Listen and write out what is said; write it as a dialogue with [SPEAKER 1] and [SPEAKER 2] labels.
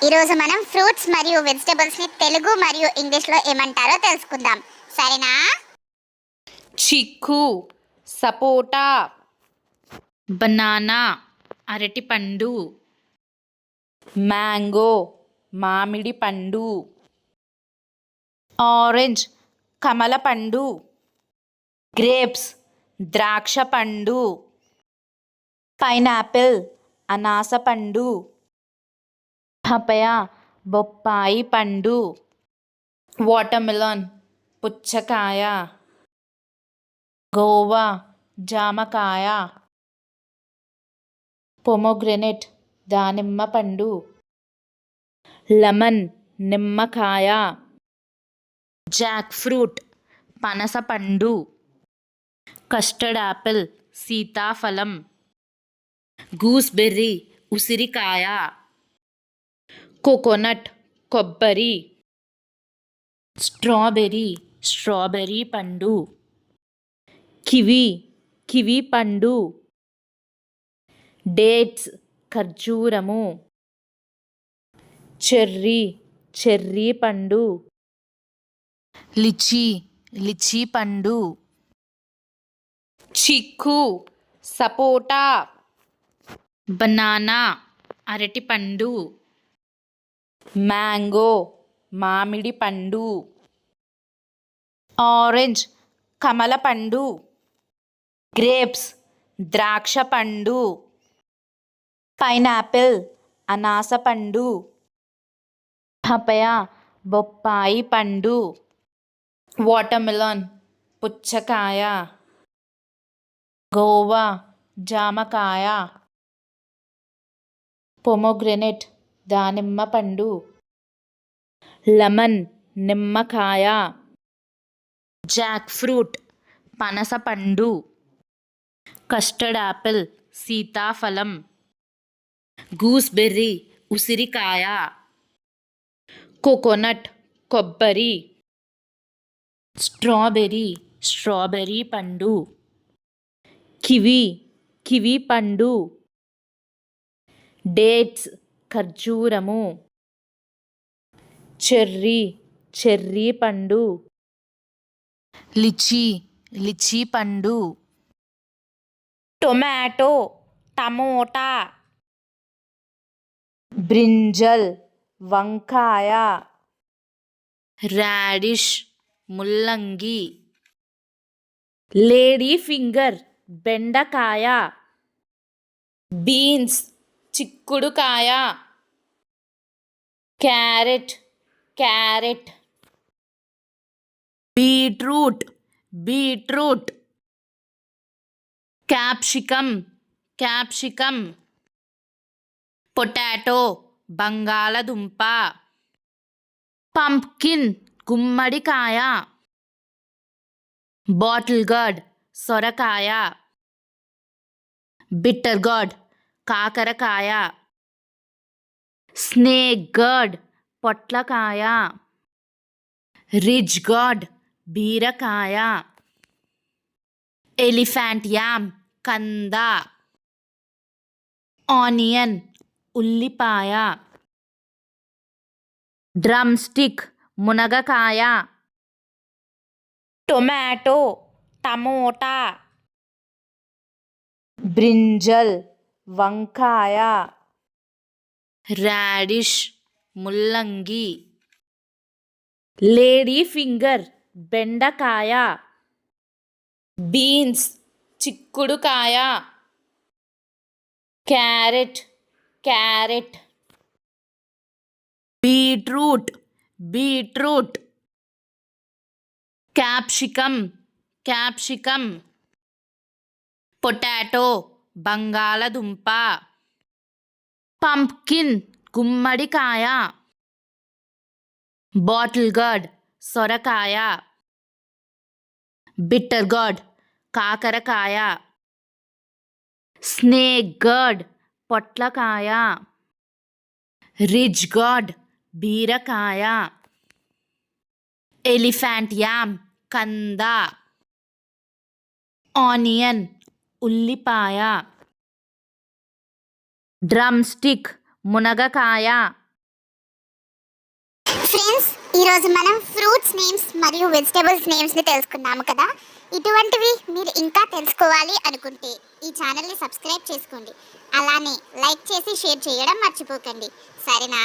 [SPEAKER 1] ఈరోజు మనం ఫ్రూట్స్ మరియు వెజిటబుల్స్ని తెలుగు మరియు ఇంగ్లీష్లో ఏమంటారో తెలుసుకుందాం. సరేనా?
[SPEAKER 2] చిక్కు, సపోటా, బనానా, అరటిపండు, మ్యాంగో, మామిడి పండు, ఆరెంజ్, కమల పండు, గ్రేప్స్, ద్రాక్ష పండు, పైనాపిల్, అనాస పండు, పపాయ, బొప్పాయి పండు, వాటర్మెలన్, పుచ్చకాయ, గోవా, జామకాయ, పొమోగ్రెనేట్, దానిమ్మ పండు, లెమన్, నిమ్మకాయ, జాక్ ఫ్రూట్, పనస పండు, కస్టర్డ్ యాపిల్, సీతాఫలం, గూస్బెర్రీ, ఉసిరికాయ, కోకోనట్, కొబ్బరి, స్ట్రాబెర్రీ పండు, కివి పండు, డేట్స్, ఖర్జూరము, చెర్రీ పండు, లిచీ పండు, చిక్కు, సపోటా, బనానా, అరటిపండు, మ్యాంగో, మామిడి పండు, ఆరెంజ్, కమల పండు, గ్రేప్స్, ద్రాక్ష పండు, పైనాపిల్, అనాస పండు, పపాయ, బొప్పాయి పండు, వాటర్మెలన్, పుచ్చకాయ, గోవా, జామకాయ, పొమోగ్రెనేట్, దానిమ్మ పండు, లెమన్, నిమ్మకాయ, జాక్ ఫ్రూట్, పనస పండు, కస్టర్డ్ యాపిల్, సీతాఫలం, గూస్బెర్రీ, ఉసిరికాయ, కోకోనట్, కొబ్బరి, స్ట్రాబెర్రీ పండు, కివి పండు, డేట్స్, ఖర్జూరము, చెర్రీ పండు, లిచీ పండు, టొమాటో, టమోటా, బ్రింజల్, వంకాయ, రాడిష్, ముల్లంగి, లేడీ ఫింగర్, బెండకాయ, బీన్స్, చిక్కుడుకాయ, క్యారెట్, బీట్రూట్, క్యాప్సికమ్, పొటాటో, బంగాళదుంప, పంప్కిన్, గుమ్మడికాయ, బాటిల్ గార్డ్, సొరకాయ, బిట్టర్ గార్డ్, కాకరకాయ, స్నేక్ గార్డ్, పొట్లకాయ, రిజ్ గార్డ్, బీరకాయ, ఎలిఫెంట్ యామ్, కంద, ఆనియన్, ఉల్లిపాయ, డ్రమ్ స్టిక్, మునగకాయ, టొమాటో, టమోటా, బ్రింజల్, వంకాయ, రాడిష్, ముల్లంగి, లేడీ ఫింగర్, బెండకాయ, బీన్స్, చిక్కుడుకాయ, క్యారెట్, బీట్రూట్, క్యాప్సికమ్, పొటాటో, బంగాళదుంప, పంప్కిన్, గుమ్మడికాయ, బాటిల్ గార్డ్, సొరకాయ, బిట్టర్ గార్డ్, కాకరకాయ, స్నేక్ గార్డ్, పొట్లకాయ, రిజ్ గార్డ్, బీరకాయ, ఎలిఫెంట్ యామ్, కంద, ఆనియన్, ఉల్లిపాయ, డ్రమ్ స్టిక్, మునగకాయ,
[SPEAKER 1] ఫ్రెండ్స్, ఈరోజు మనం ఫ్రూట్స్ నేమ్స్ మరియు వెజిటబుల్స్ నేమ్స్ని తెలుసుకున్నాము కదా. ఇటువంటివి మీరు ఇంకా తెలుసుకోవాలి అనుకుంటే ఈ ఛానల్ని సబ్స్క్రైబ్ చేసుకోండి. అలానే లైక్ చేసి షేర్ చేయడం మర్చిపోకండి. సరేనా?